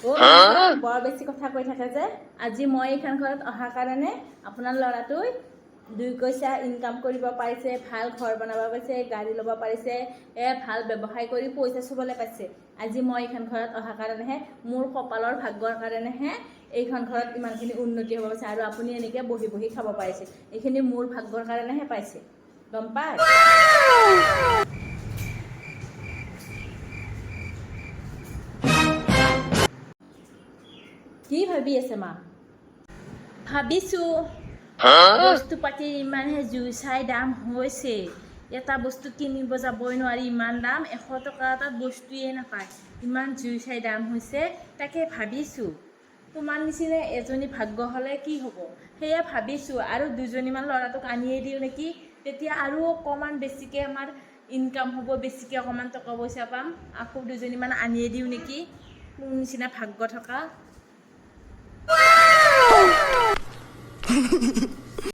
বৰ বেছি কথা কৈ থাকে যে আজি মই এইখন ঘৰত অহাৰ কাৰণে আপোনাৰ ল'ৰাটোই 2 পইচা ইনকাম কৰিব পাৰিছে, ভাল ঘৰ বনাব পাৰিছে, গাড়ী ল'ব পাৰিছে, ভাল ব্যৱসায় কৰি পইচা চুবলৈ পাইছে। আজি মই এইখন ঘৰত অহাৰ কাৰণেহে, মোৰ কপালৰ ভাগ্যৰ কাৰণেহে এইখন ঘৰত ইমানখিনি উন্নতি হ'ব পাৰিছে আৰু আপুনি এনেকৈ বহি বহি খাব পাৰিছে। এইখিনি মোৰ ভাগ্যৰ কাৰণেহে পাইছে, গম পায়? কি ভাবি আছে মা? ভাবিছো বস্তু পাতিৰ ইমানহে জুই চাই দাম হৈছে, এটা বস্তু কিনিব যাবই নোৱাৰি, ইমান দাম, 100 টকা এটাত বস্তুৱে নাপায়, ইমান জুই চাই দাম হৈছে। তাকে ভাবিছোঁ তোমাৰ নিচিনা এজনী ভাগ্য হ'লে কি হ'ব, সেয়া ভাবিছোঁ। আৰু 2জনীমান ল'ৰাটোক আনিয়ে দিওঁ নেকি, তেতিয়া আৰু অকণমান বেছিকৈ আমাৰ ইনকাম হ'ব, বেছিকৈ অকণমান টকা পইচা পাম। আকৌ 2জনীমান আনিয়ে দিওঁ নেকি, মোৰ নিচিনা ভাগ্য থকা।